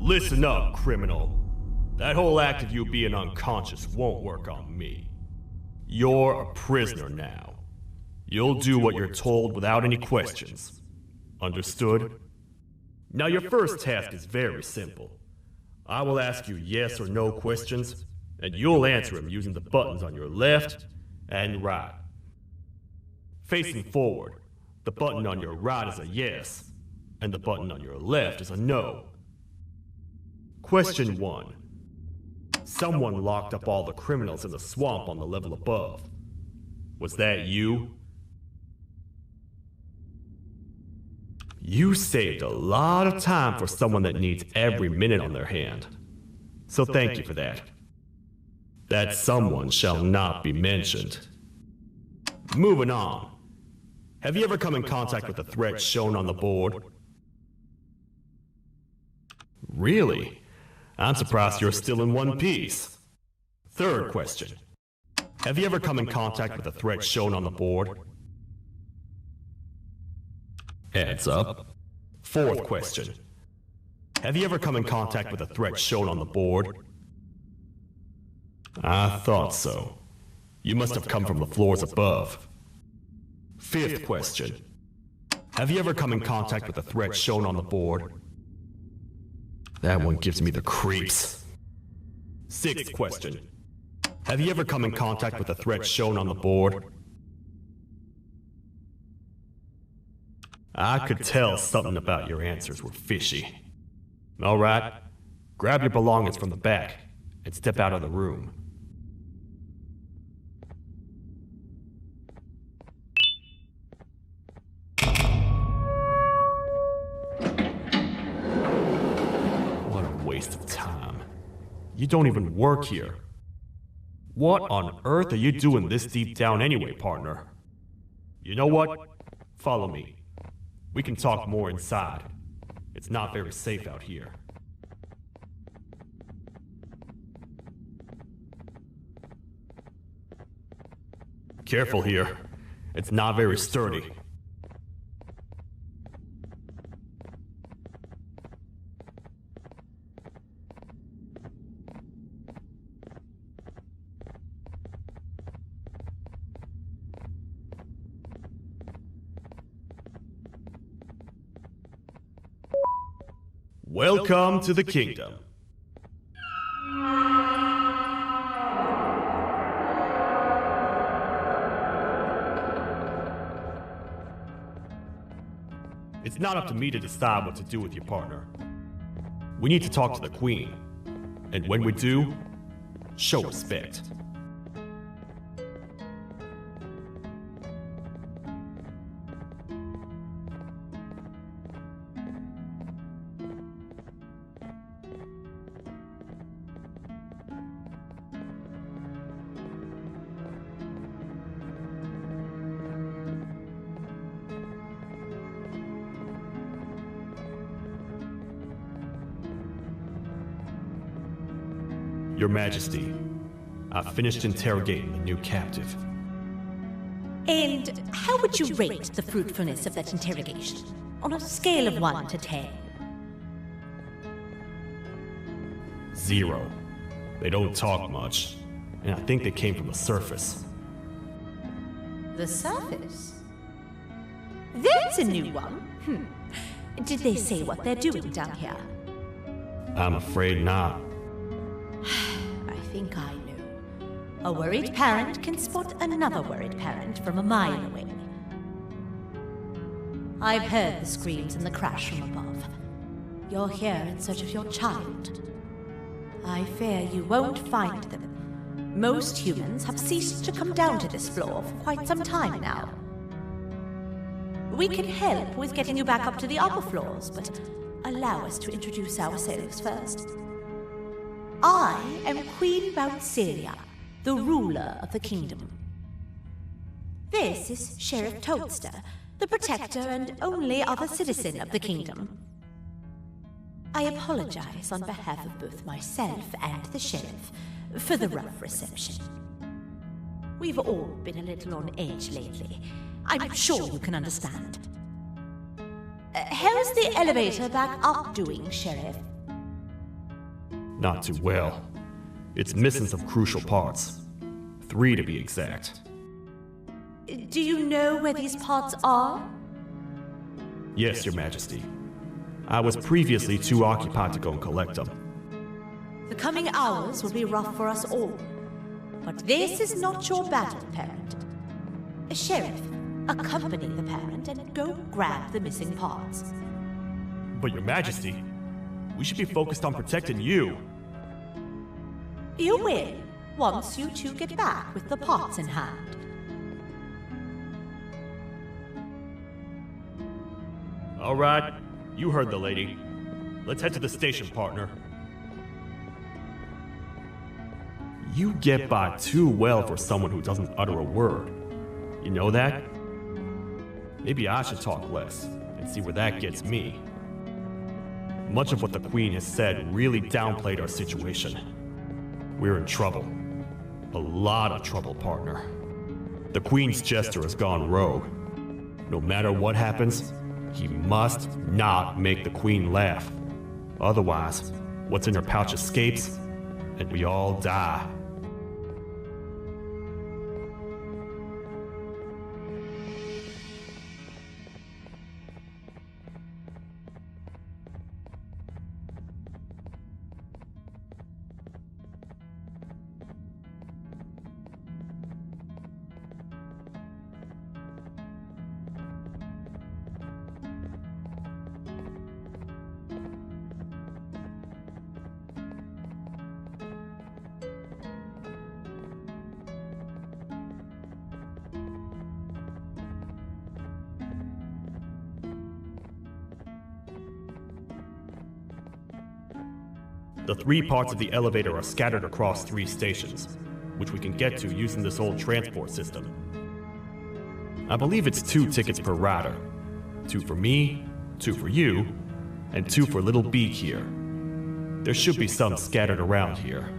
Listen up, criminal. That whole act of you being unconscious won't work on me. You're a prisoner now. You'll do what you're told without any questions. Understood? Now your first task is very simple. I will ask you yes or no questions, and you'll answer them using the buttons on your left and right. Facing forward, the button on your right is a yes, and the button on your left is a no. Question 1. Someone locked up all the criminals in the swamp on the level above. Was that you? You saved a lot of time for someone that needs every minute on their hand. So thank you for that. That someone shall not be mentioned. Moving on. Have you ever come in contact with the threat shown on the board? Really? I'm surprised you're still in one piece. Third question. Have you ever come in contact with the threat shown on the board? Heads up. Fourth question. Have you ever come in contact with the threat shown on the board? I thought so. You must have come from the floors above. Fifth question. Have you ever come in contact with the threat shown on the board? That one gives me the creeps. Sixth question. Have you ever come in contact with the threat shown on the board? I could tell something about your answers were fishy. All right, grab your belongings from the back and step out of the room. Waste of time. You don't even work here. What on earth are you doing this deep down anyway, partner? You know what? Follow me. We can talk more inside. It's not very safe out here. Careful here. It's not very sturdy. Welcome to the kingdom. It's not up to me to decide what to do with your partner. We need to talk to the queen. And when we do, show respect. Your Majesty, I've finished interrogating the new captive. And how would you rate the fruitfulness of that interrogation? On a scale of 1 to 10? 0. They don't talk much, and I think they came from the surface. The surface? That's a new one. Did they say what they're doing down here? I'm afraid not. I think I know. A worried parent can spot another worried parent from a mile away. I've heard the screams and the crash from above. You're here in search of your child. I fear you won't find them. Most humans have ceased to come down to this floor for quite some time now. We can help with getting you back up to the upper floors, but allow us to introduce ourselves first. I am Queen Bouncelia, the ruler of the kingdom. This is Sheriff Toadster, the protector and only other citizen of the kingdom. I apologize on behalf of both myself and the sheriff for the rough reception. We've all been a little on edge lately. I'm sure you can understand. How's the elevator back up doing, Sheriff? Not too well. It's missing some crucial parts. 3 to be exact. Do you know where these parts are? Yes, Your Majesty. I was previously too occupied to go and collect them. The coming hours will be rough for us all. But this is not your battle, parent. Sheriff, accompany the parent and go grab the missing parts. But Your Majesty, we should be focused on protecting you. You will, once you two get back with the parts in hand. All right, you heard the lady. Let's head to the station, partner. You get by too well for someone who doesn't utter a word. You know that? Maybe I should talk less and see where that gets me. Much of what the Queen has said really downplayed our situation. We're in trouble. A lot of trouble, partner. The Queen's jester has gone rogue. No matter what happens, he must not make the Queen laugh. Otherwise, what's in her pouch escapes, and we all die. The 3 parts of the elevator are scattered across 3 stations, which we can get to using this old transport system. I believe it's 2 tickets per rider. 2 for me, 2 for you, and 2 for Little Beak here. There should be some scattered around here.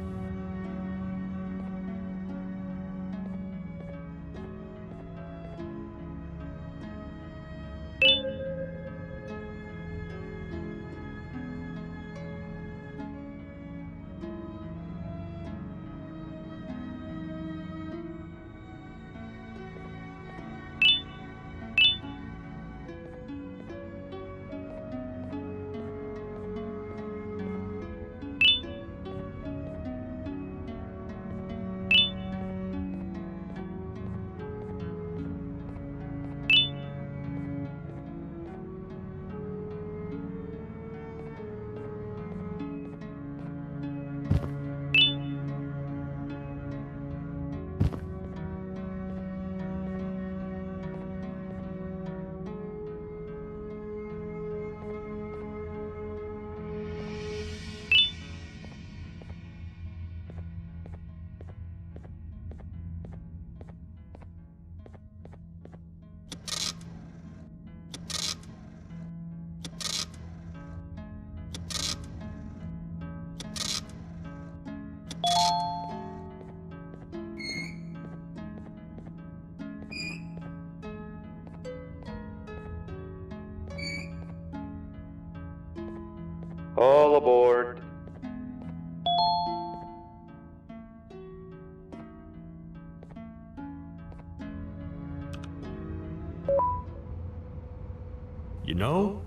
All aboard. You know,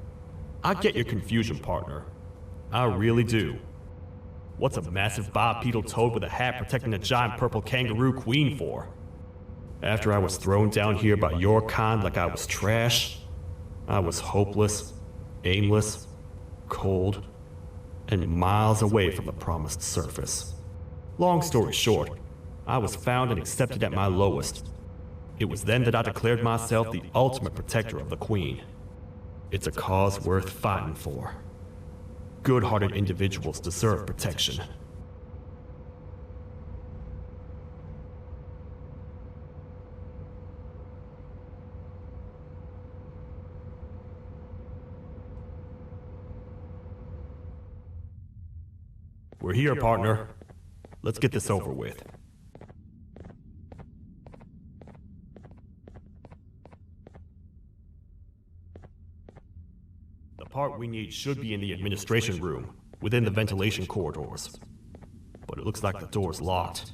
I get your confusion, partner. I really do. What's a massive bipedal toad with a hat protecting a giant purple kangaroo queen for? After I was thrown down here by your kind like I was trash, I was hopeless, aimless, cold, and miles away from the promised surface. Long story short, I was found and accepted at my lowest. It was then that I declared myself the ultimate protector of the Queen. It's a cause worth fighting for. Good-hearted individuals deserve protection. We're here, partner. Let's get this over with. The part we need should be in the administration room, within the ventilation corridors. But it looks like the door's locked.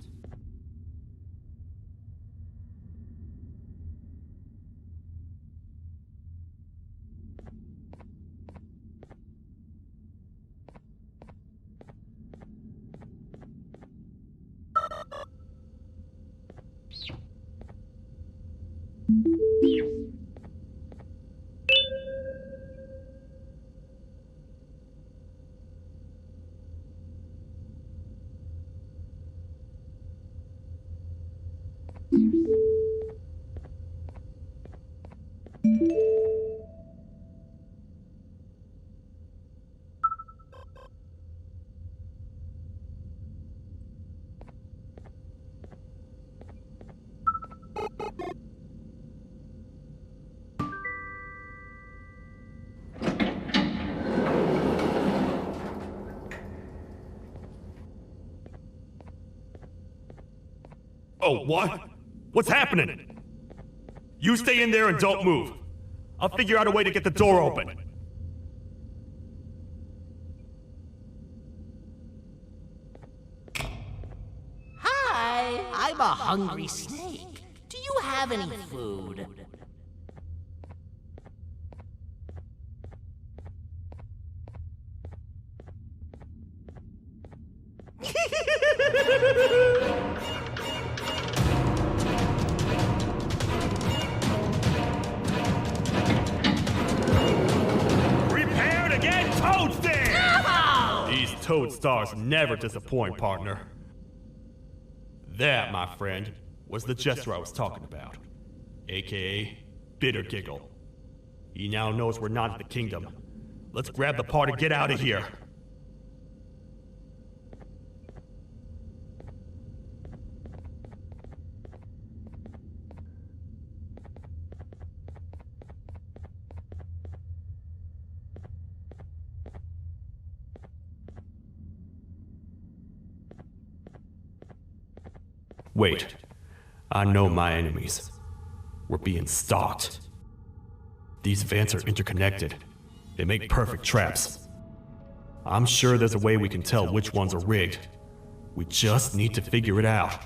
Oh, what? What's happening? You stay in there and don't move. I'll figure out a way to get the door open. Hi, I'm a hungry snake. Do you have any food? Prepare to get toasted! These toad stars never disappoint, partner. That, my friend, was the jester I was talking about, aka Bitter Giggle. He now knows we're not at the kingdom. Let's grab the part and get out of here. Wait, I know my enemies. We're being stalked. These vents are interconnected. They make perfect traps. I'm sure there's a way we can tell which ones are rigged. We just need to figure it out.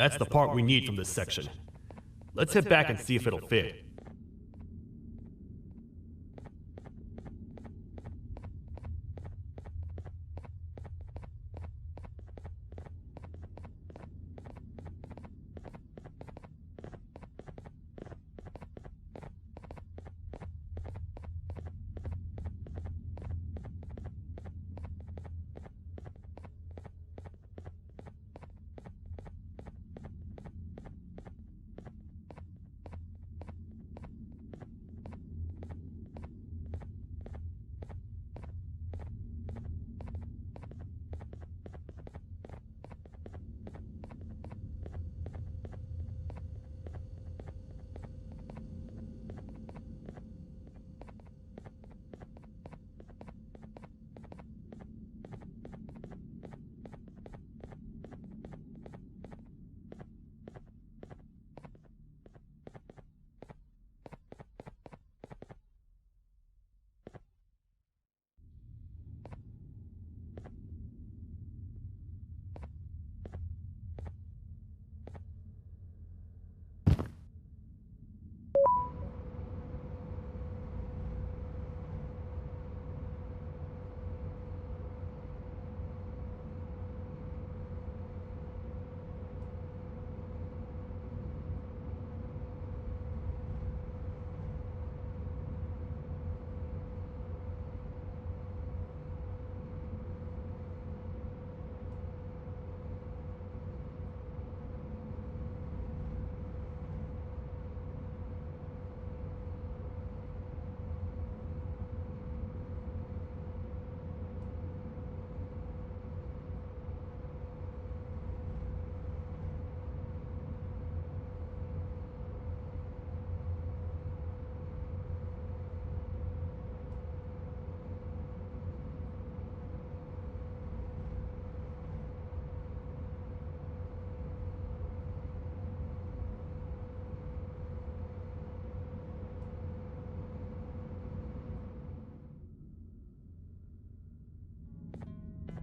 That's the part we need from this section. Let's head back and see if it'll fit.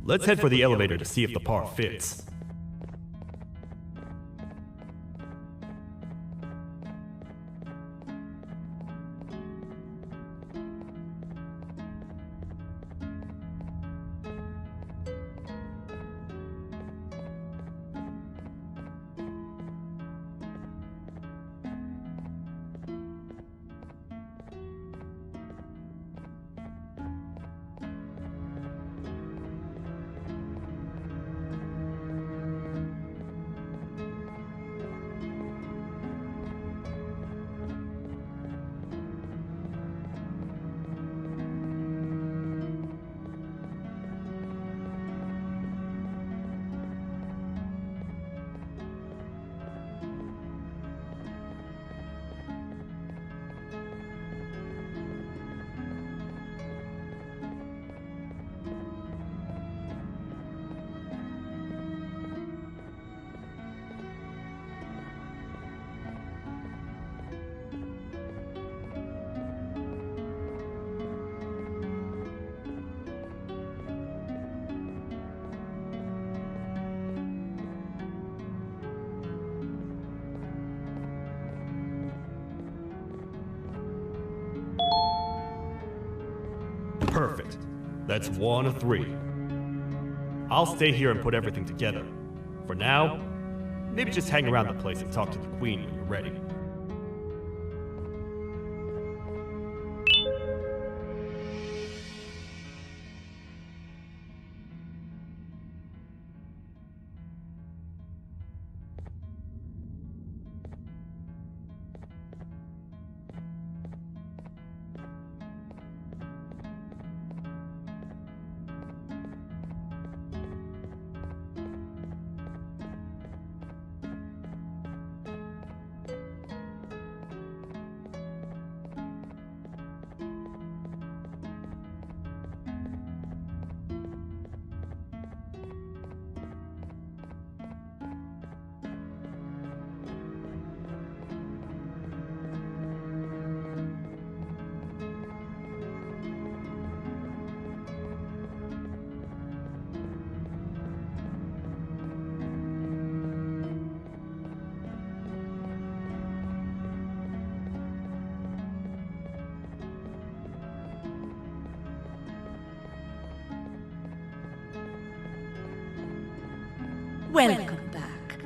Let's head for the elevator to see if the part fits. Perfect. That's 1 of 3. I'll stay here and put everything together. For now, maybe just hang around the place and talk to the Queen when you're ready. Welcome back.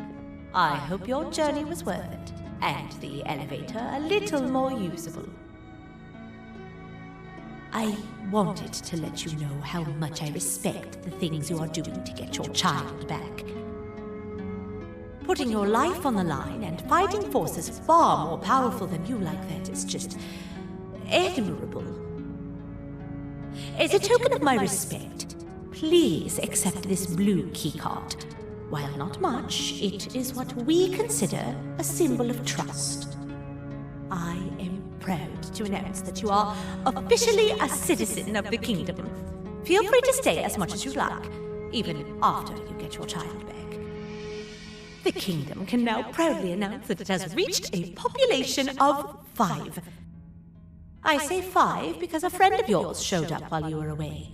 I hope your journey was worth it, and the elevator a little more usable. I wanted to let you know how much I respect the things you are doing to get your child back. Putting your life on the line and fighting forces far more powerful than you like that is just admirable. As a token of my respect, please accept this blue keycard. While not much, it is what we consider a symbol of trust. I am proud to announce that you are officially a citizen of the kingdom. Feel free to stay as much as you like, even after you get your child back. The kingdom can now proudly announce that it has reached a population of 5. I say 5 because a friend of yours showed up while you were away.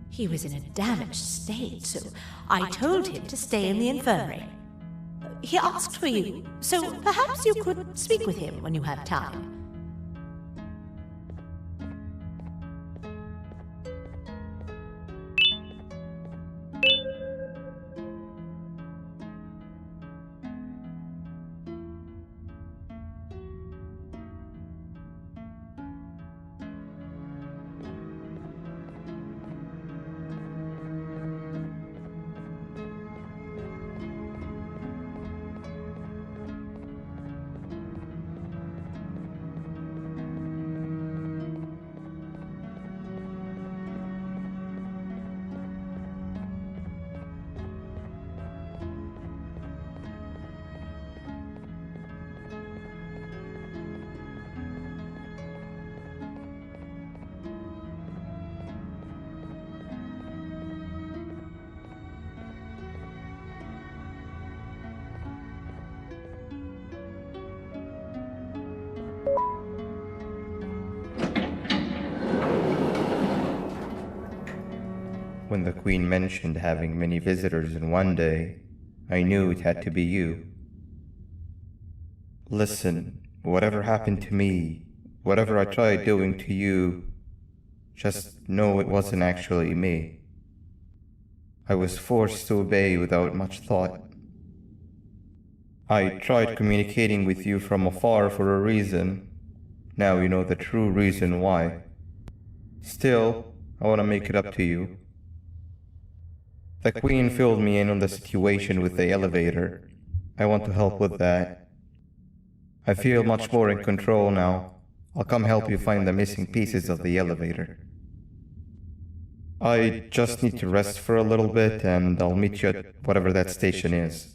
He was in a damaged state, so I told him to stay in the infirmary. He asked for you, so perhaps you could speak with him when you have time. When the Queen mentioned having many visitors in one day, I knew it had to be you. Listen, whatever happened to me, whatever I tried doing to you, just know it wasn't actually me. I was forced to obey without much thought. I tried communicating with you from afar for a reason. Now you know the true reason why. Still, I want to make it up to you. The Queen filled me in on the situation with the elevator. I want to help with that. I feel much more in control now. I'll come help you find the missing pieces of the elevator. I just need to rest for a little bit, and I'll meet you at whatever that station is.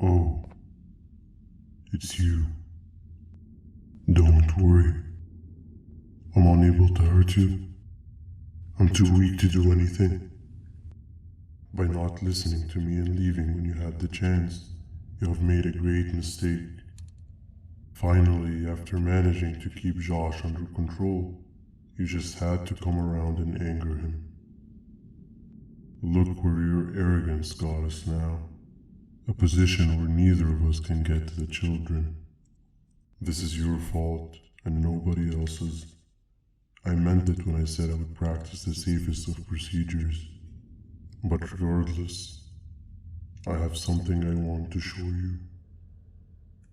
Oh, it's you. Don't worry. I'm unable to hurt you. I'm too weak to do anything. By not listening to me and leaving when you had the chance, you have made a great mistake. Finally, after managing to keep Josh under control, you just had to come around and anger him. Look where your arrogance got us now. A position where neither of us can get to the children. This is your fault, and nobody else's. I meant it when I said I would practice the safest of procedures. But regardless, I have something I want to show you.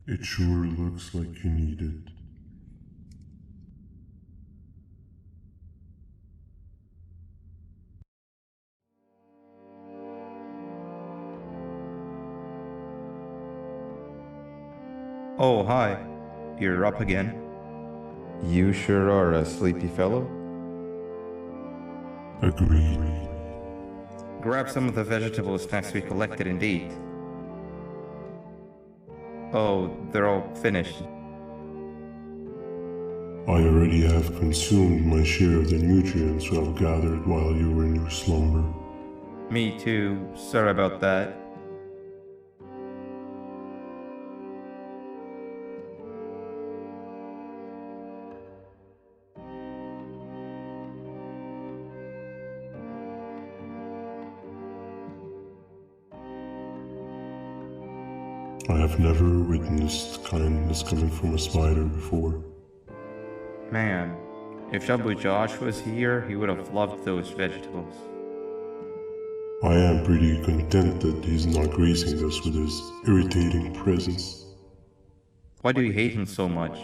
It sure looks like you need it. Oh, hi. You're up again. You sure are a sleepy fellow. Agreed. Grab some of the vegetable snacks we collected and eat. Oh, they're all finished. I already have consumed my share of the nutrients I've gathered while you were in your slumber. Me too. Sorry about that. I have never witnessed kindness coming from a spider before. Man, if Abu Josh was here, he would have loved those vegetables. I am pretty content that he's not gracing us with his irritating presence. Why do you hate him so much?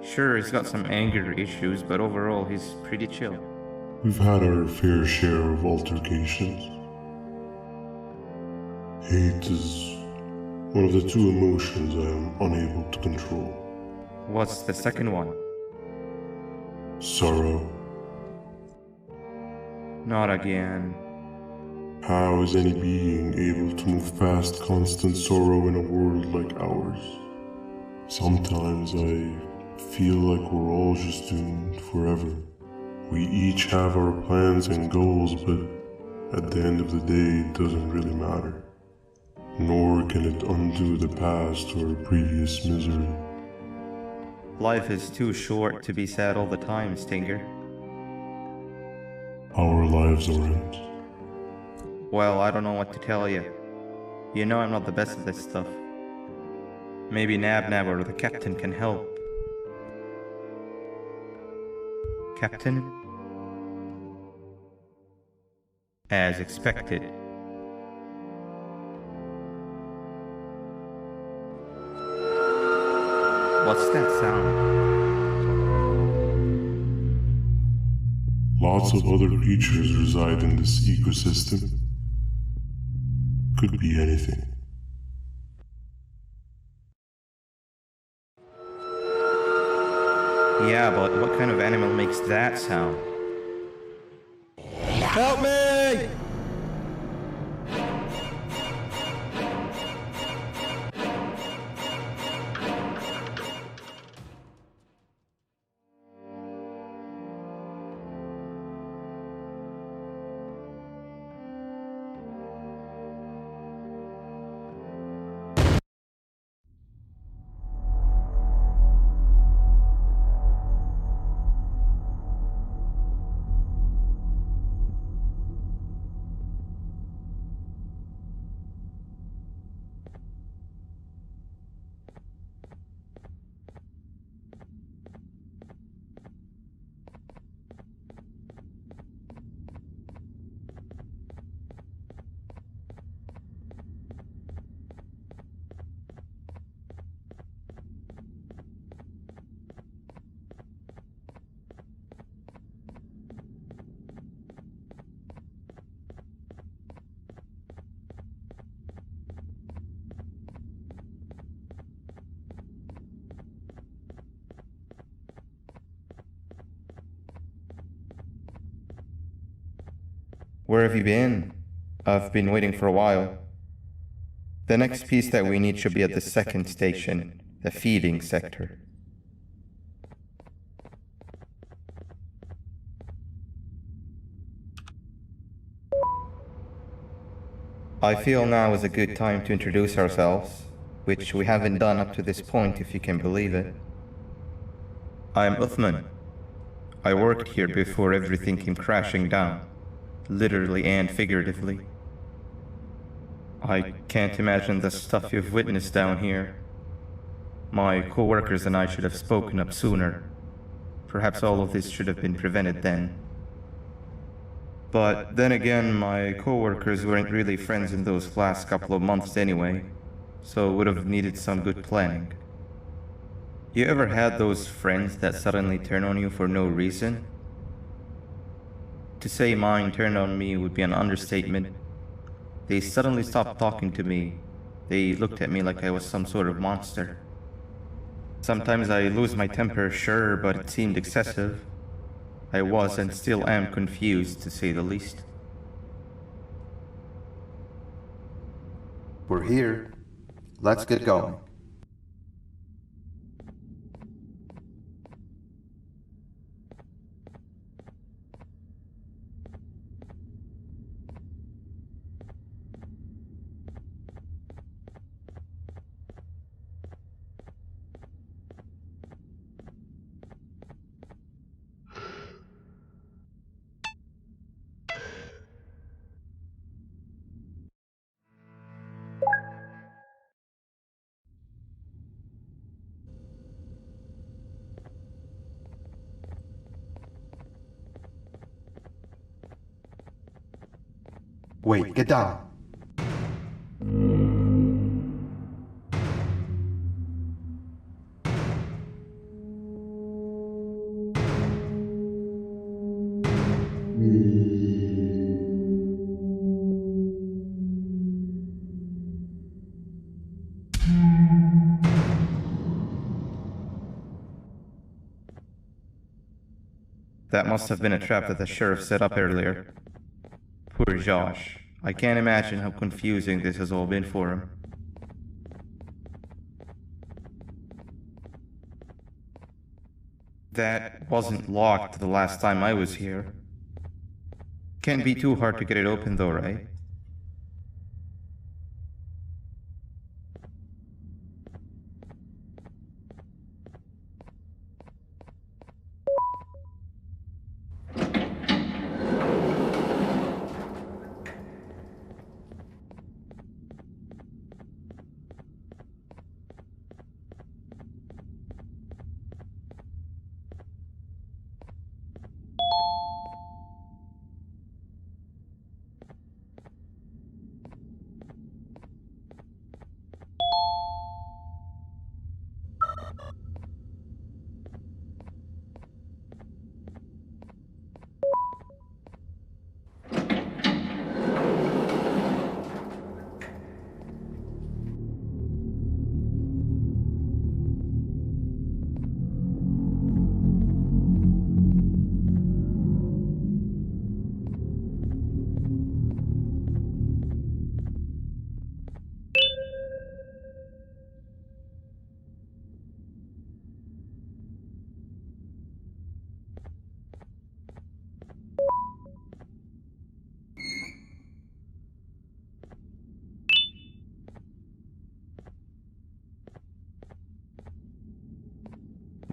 Sure, he's got some anger issues, but overall he's pretty chill. We've had our fair share of altercations. Hate is one of the two emotions I am unable to control. What's the second one? Sorrow. Not again. How is any being able to move past constant sorrow in a world like ours? Sometimes I feel like we're all just doomed forever. We each have our plans and goals, but at the end of the day, it doesn't really matter. Nor can it undo the past or previous misery. Life is too short to be sad all the time, Stinger. Our lives aren't. Well, I don't know what to tell you. You know I'm not the best at this stuff. Maybe Nab or the captain can help. Captain? As expected. What's that sound? Lots of other creatures reside in this ecosystem. Could be anything. Yeah, but what kind of animal makes that sound? Help me! Where have you been? I've been waiting for a while. The next piece that we need should be at the second station, the feeding sector. I feel now is a good time to introduce ourselves, which we haven't done up to this point, if you can believe it. I'm Uthman. I worked here before everything came crashing down, literally and figuratively. I can't imagine the stuff you've witnessed down here. My co-workers and I should have spoken up sooner. Perhaps all of this should have been prevented then. But then again, my co-workers weren't really friends in those last couple of months anyway, so would have needed some good planning. You ever had those friends that suddenly turn on you for no reason? To say mine turned on me would be an understatement. They suddenly stopped talking to me. They looked at me like I was some sort of monster. Sometimes I lose my temper, sure, but it seemed excessive. I was and still am confused, to say the least. We're here. Let's get going. Wait, get down. That must have been a trap that the sheriff set up earlier. Poor Josh. I can't imagine how confusing this has all been for him. That wasn't locked the last time I was here. Can't be too hard to get it open though, right?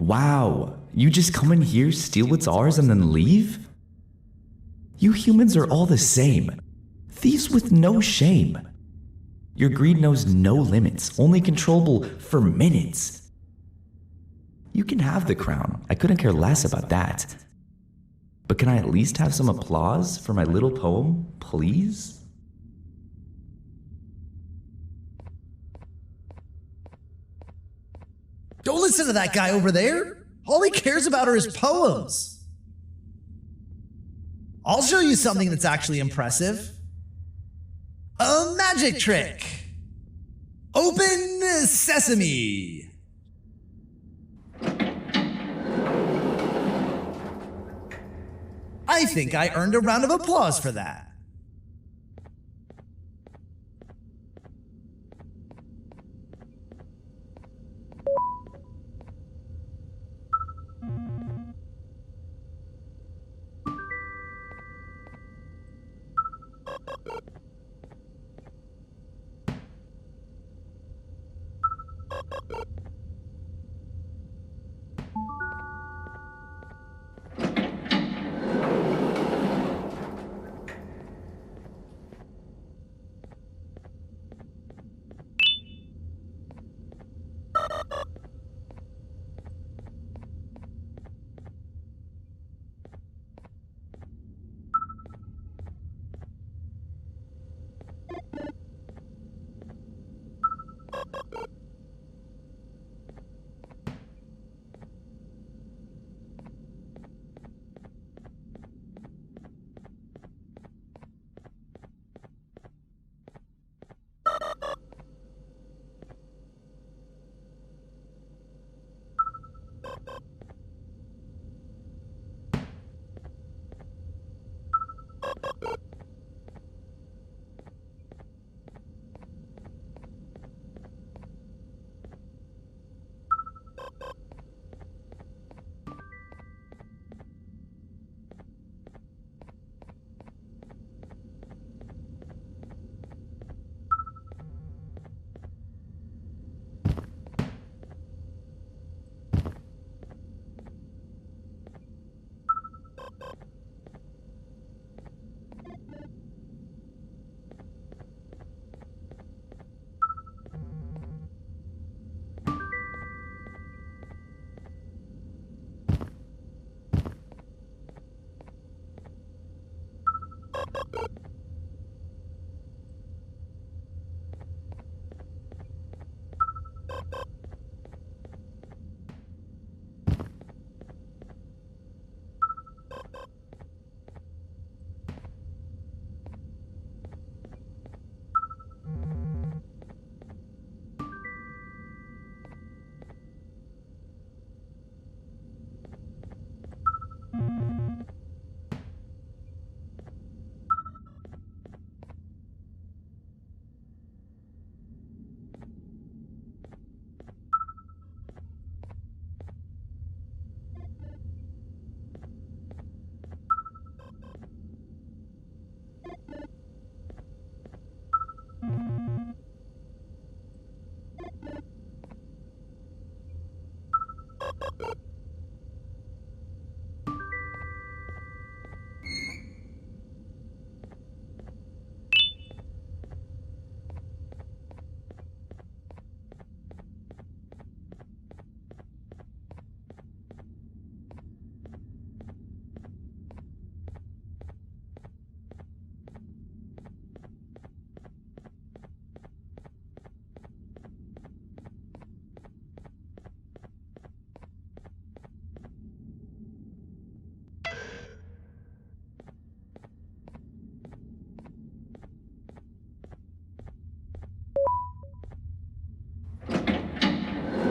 Wow, you just come in here, steal what's ours, and then leave? You humans are all the same. Thieves with no shame. Your greed knows no limits, only controllable for minutes. You can have the crown, I couldn't care less about that. But can I at least have some applause for my little poem, please? Don't listen to that guy over there. All he cares about are his poems. I'll show you something that's actually impressive. A magic trick. Open sesame. I think I earned a round of applause for that.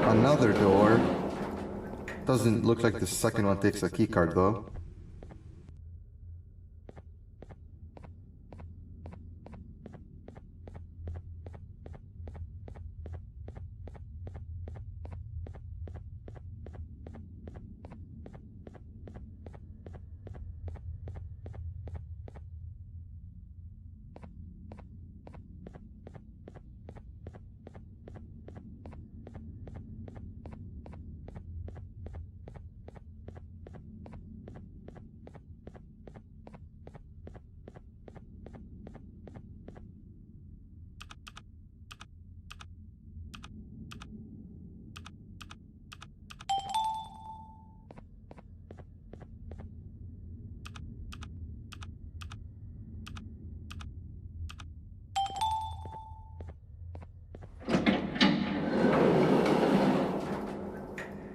Another door. Doesn't look like the second one takes a keycard though.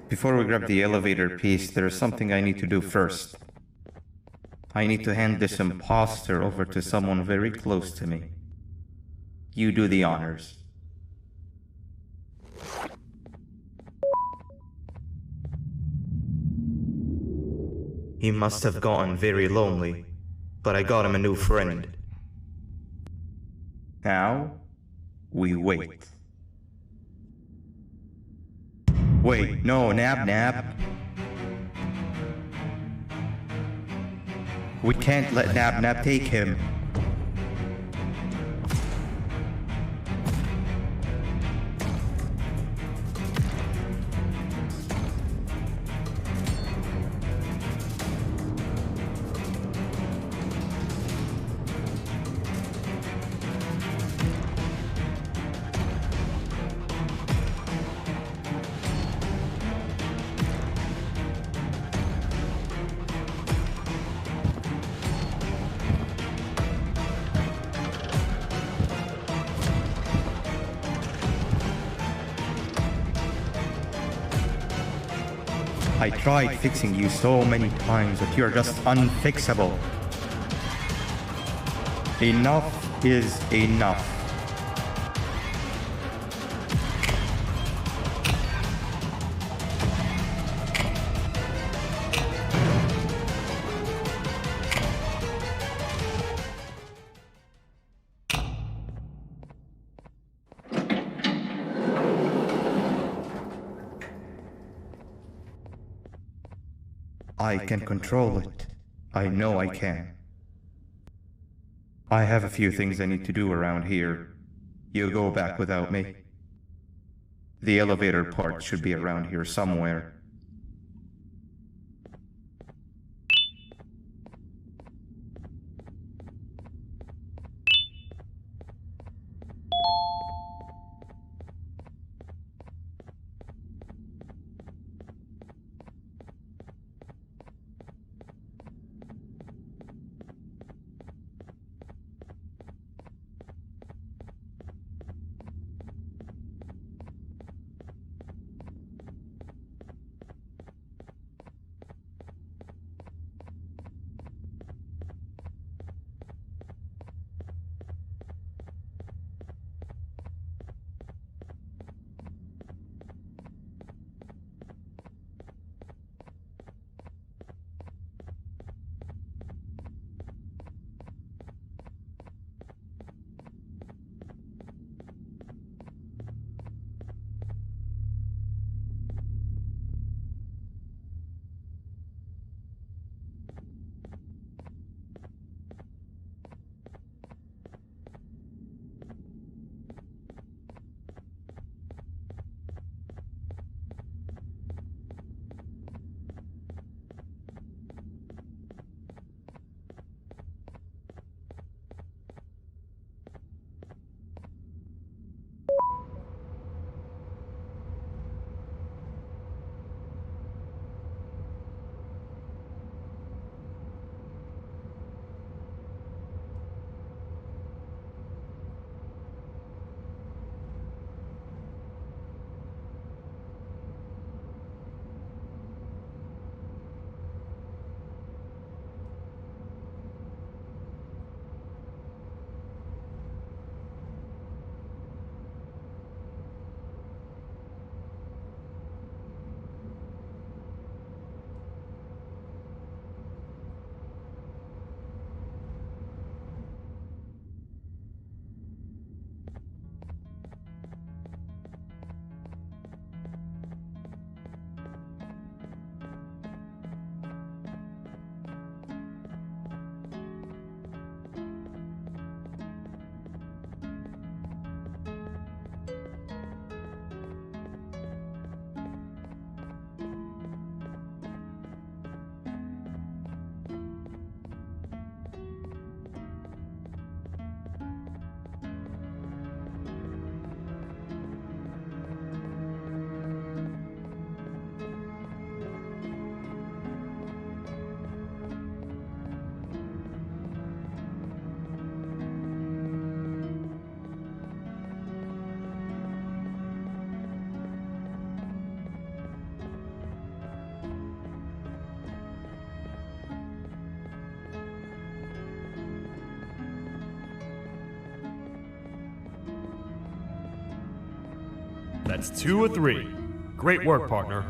Before we grab the elevator piece, there is something I need to do first. I need to hand this imposter over to someone very close to me. You do the honors. He must have gotten very lonely, but I got him a new friend. Now, we wait. Wait, no, Nab. We can't let Nab take him. I tried fixing you so many times, but you're just unfixable. Enough is enough. I can control it. I know I can. I have a few things I need to do around here. You go back without me. The elevator part should be around here somewhere. That's 2 of 3. Great work, partner.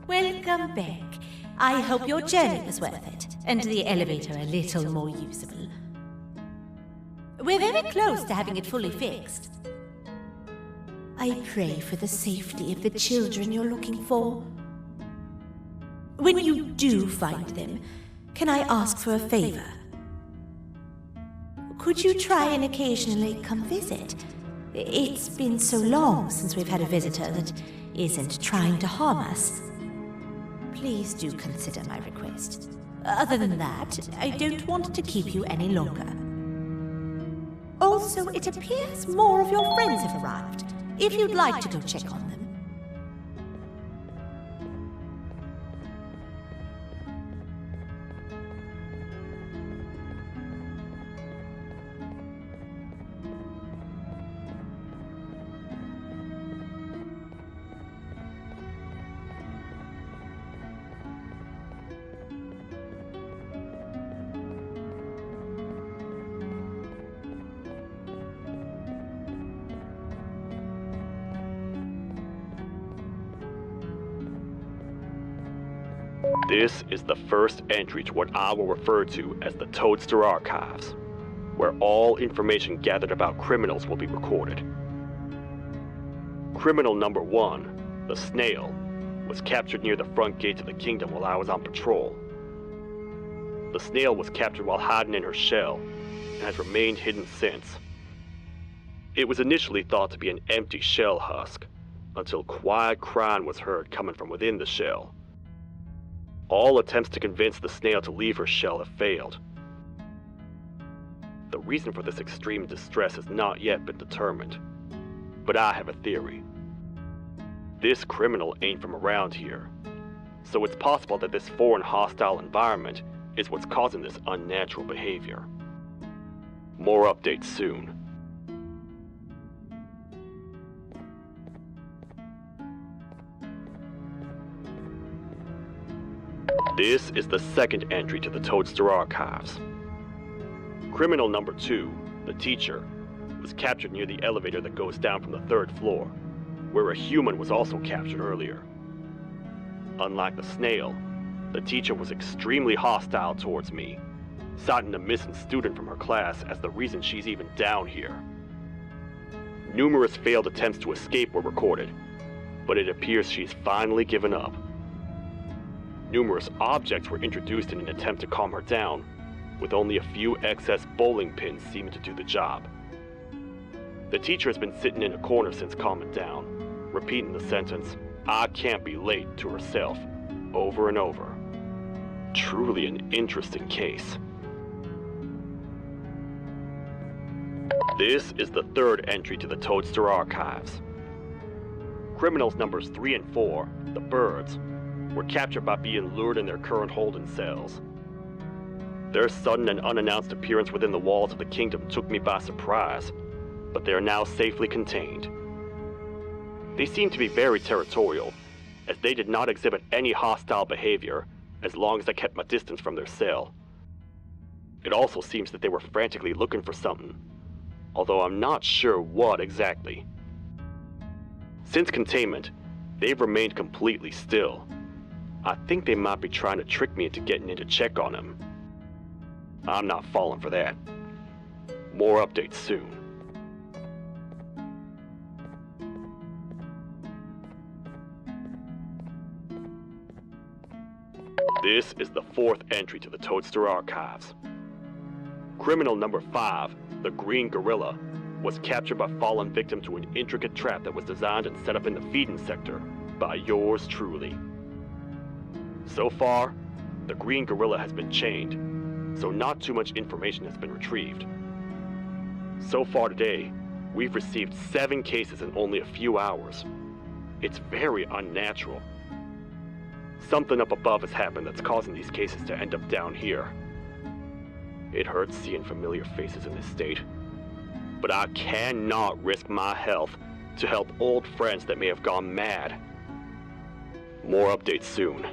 Welcome back. I hope your journey was worth it, and the elevator a little more usable. We're very close to having it fully fixed. I pray for the safety of the children you're looking for. When you do find them, can I ask for a favor? Could you try and occasionally come visit? It's been so long since we've had a visitor that isn't trying to harm us. Please do consider my request. Other than that, I don't want to keep you any longer. Also, it appears more of your friends have arrived. If you'd like to go check on them. This is the first entry to what I will refer to as the Toadster Archives, where all information gathered about criminals will be recorded. Criminal number 1, the Snail, was captured near the front gate of the kingdom while I was on patrol. The Snail was captured while hiding in her shell, and has remained hidden since. It was initially thought to be an empty shell husk, until quiet crying was heard coming from within the shell. All attempts to convince the Snail to leave her shell have failed. The reason for this extreme distress has not yet been determined, but I have a theory. This criminal ain't from around here, so it's possible that this foreign hostile environment is what's causing this unnatural behavior. More updates soon. This is the second entry to the Toadster Archives. Criminal number 2, the teacher, was captured near the elevator that goes down from the 3rd floor, where a human was also captured earlier. Unlike the Snail, the teacher was extremely hostile towards me, citing a missing student from her class as the reason she's even down here. Numerous failed attempts to escape were recorded, but it appears she's finally given up. Numerous objects were introduced in an attempt to calm her down, with only a few excess bowling pins seeming to do the job. The teacher has been sitting in a corner since calming down, repeating the sentence, "I can't be late," to herself, over and over. Truly an interesting case. This is the 3rd entry to the Toadster Archives. Criminals numbers 3 and 4, the Birds, were captured by being lured in their current holding cells. Their sudden and unannounced appearance within the walls of the kingdom took me by surprise, but they are now safely contained. They seem to be very territorial, as they did not exhibit any hostile behavior as long as I kept my distance from their cell. It also seems that they were frantically looking for something, although I'm not sure what exactly. Since containment, they've remained completely still. I think they might be trying to trick me into getting in to check on them. I'm not falling for that. More updates soon. This is the 4th entry to the Toadster Archives. Criminal number 5, the Green Gorilla, was captured by fallen victim to an intricate trap that was designed and set up in the feeding sector by yours truly. So far, the Green Gorilla has been chained, so not too much information has been retrieved. So far today, we've received 7 cases in only a few hours. It's very unnatural. Something up above has happened that's causing these cases to end up down here. It hurts seeing familiar faces in this state, but I cannot risk my health to help old friends that may have gone mad. More updates soon.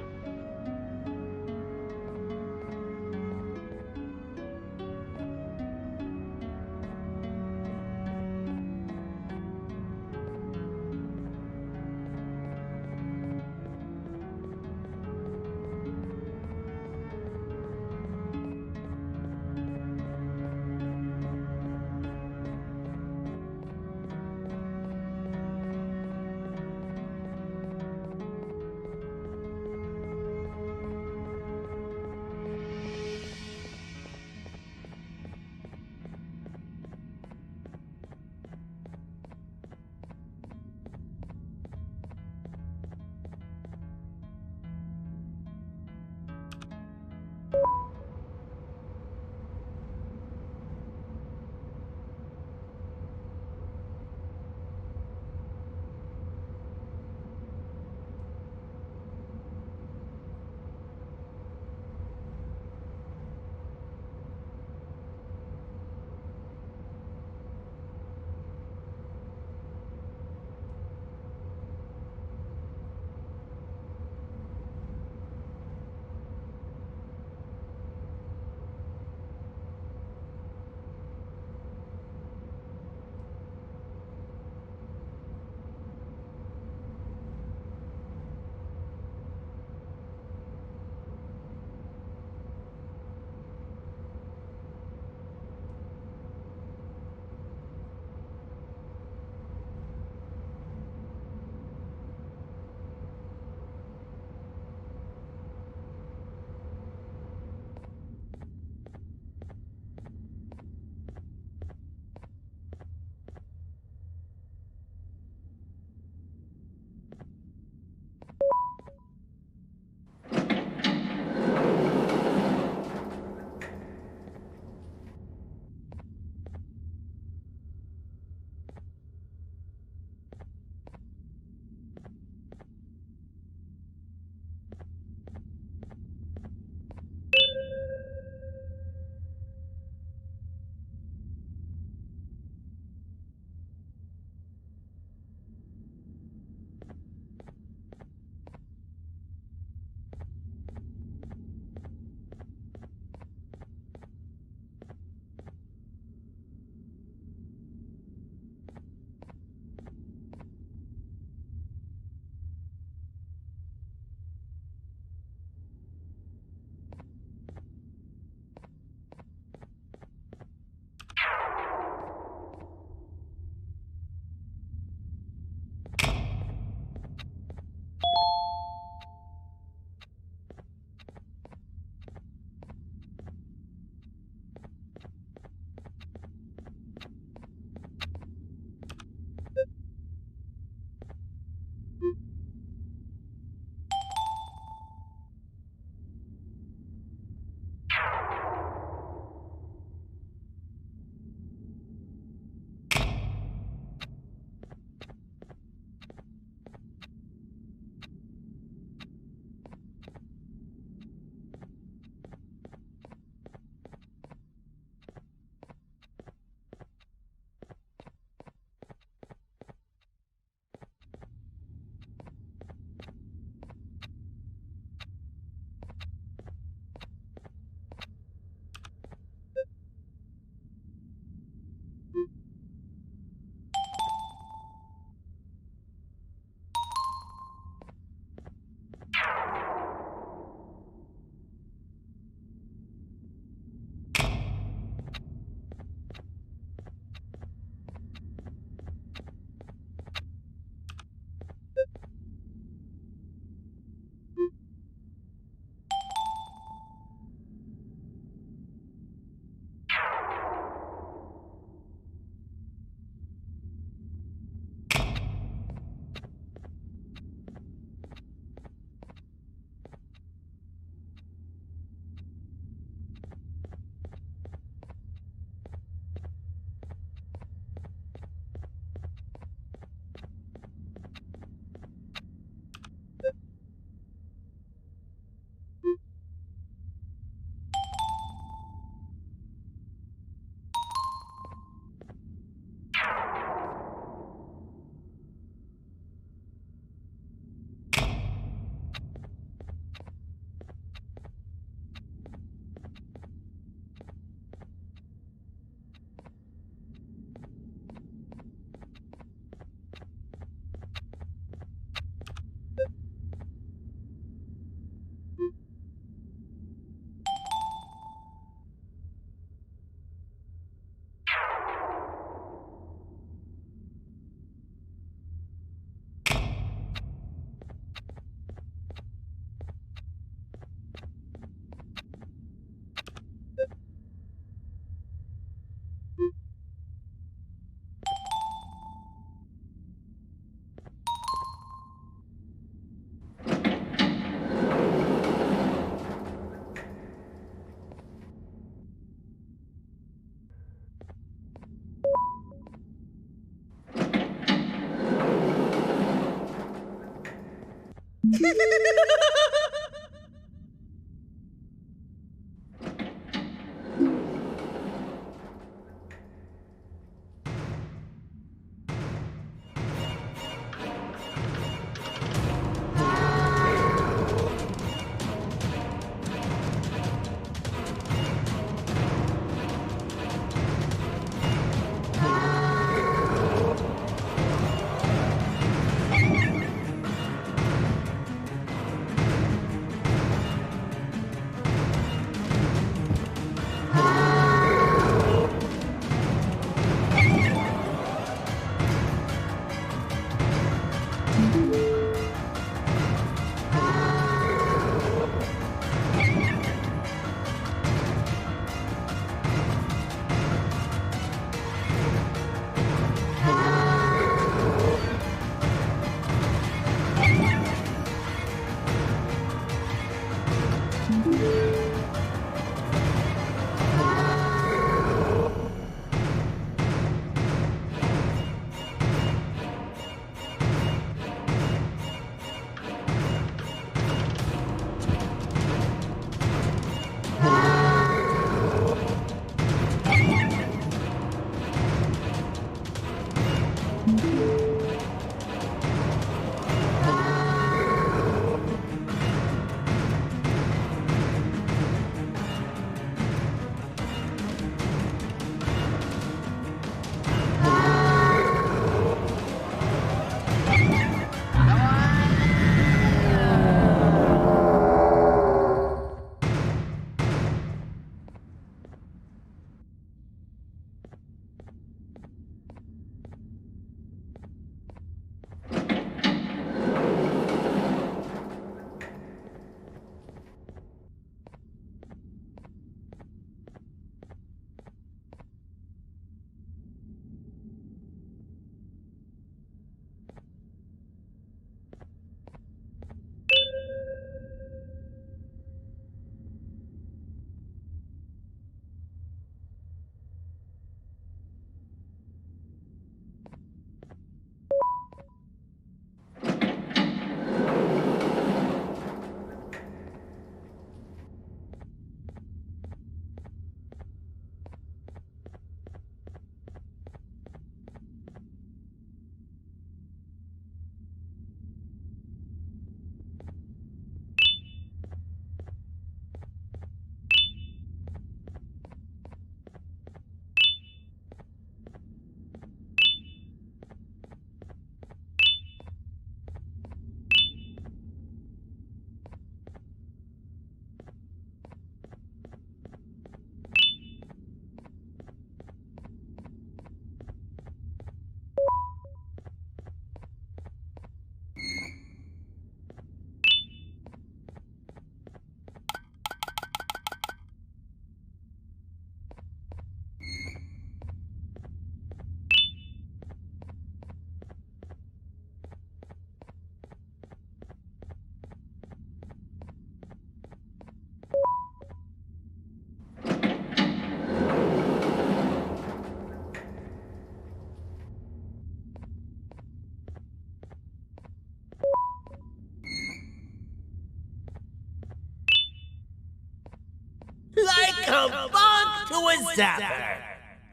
Like a bug to a zapper.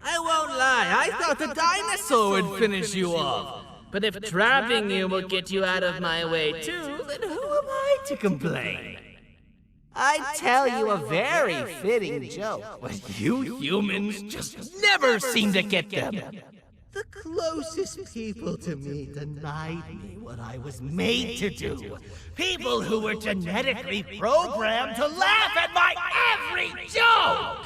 I won't lie, I thought the dinosaur would finish you off. But if trapping you will get you out of my way too, then who am I to complain? I tell you a very fitting joke, but you humans just never seem to get them. The closest people to me denied me what I was made to do. People who were genetically programmed to laugh at my every joke!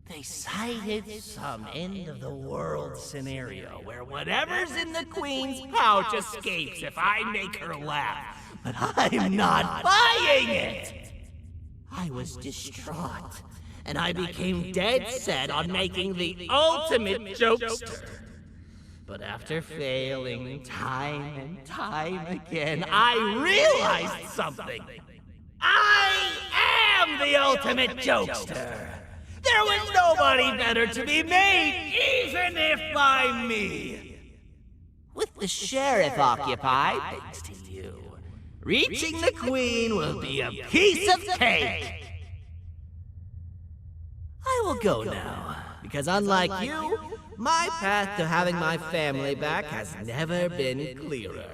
They cited some end-of-the-world scenario where whatever's in the Queen's pouch escapes if I make her laugh. But I'm not buying it! I was distraught, and I became dead set on making the ultimate jokester. But after failing time and time again, I realized something. I am the ultimate jokester! There was nobody better to be made, even if by me! With the sheriff occupied, thanks to you, reaching the queen will be a piece of cake. I will go now, because unlike you, my path to having my family back has never been clearer.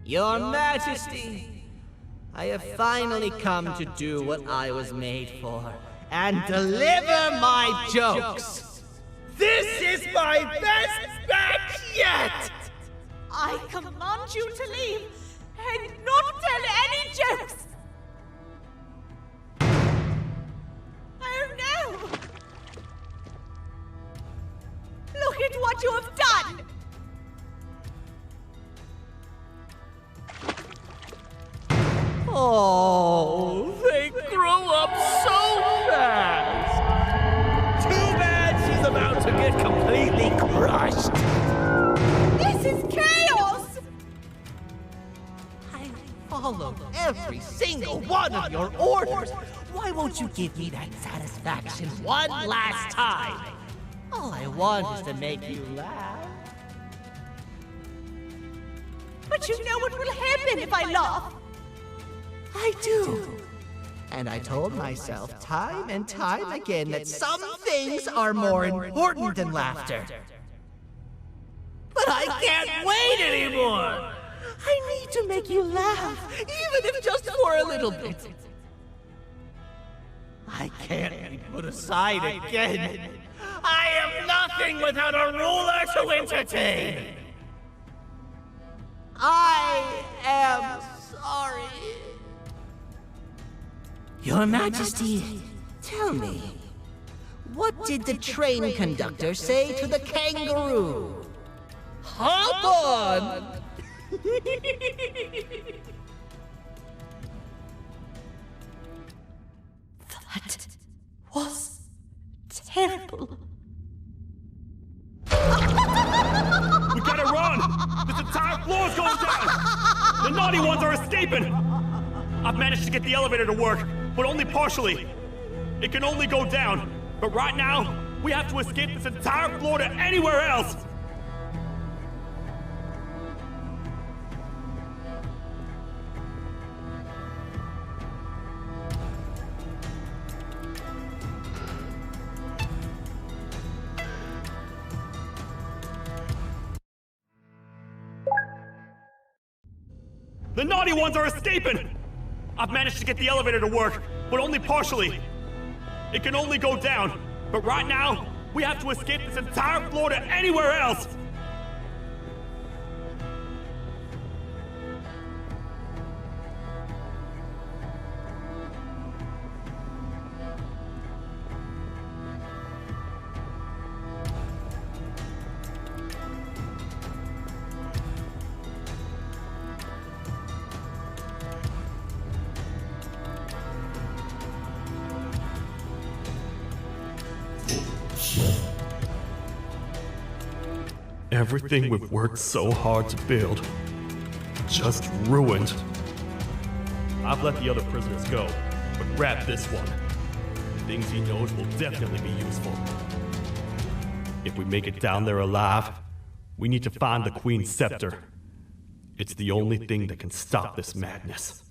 Your Majesty, I have finally come to do what I was made for, and deliver my jokes. This is my best batch yet! I command you to leave and not tell any jokes! Oh no! Look at what you have done! Oh, they grow up so fast! Too bad she's about to get completely crushed! This is chaos! I followed every single one of your orders! Why won't you give me that satisfaction one last time? All I want is to make you laugh. But you know what will happen if I laugh? I do. And I told myself time and time again that some things are more important than laughter. But I can't wait anymore! I need to make you laugh, even if just for a little bit. I can't be put aside again. I am nothing without a ruler to entertain. I am sorry. Your Majesty, tell me, what did the train conductor say to the kangaroo? Hop on! That was terrible. We gotta run! This entire floor's going down! The naughty ones are escaping! I've managed to get the elevator to work, but only partially. It can only go down, but right now, we have to escape this entire floor to anywhere else! The naughty ones are escaping! I've managed to get the elevator to work, but only partially. It can only go down, but right now, we have to escape this entire floor to anywhere else! Everything we've worked so hard to build, just ruined. I've let the other prisoners go, but grab this one. Things he knows will definitely be useful. If we make it down there alive, we need to find the Queen's scepter. It's the only thing that can stop this madness.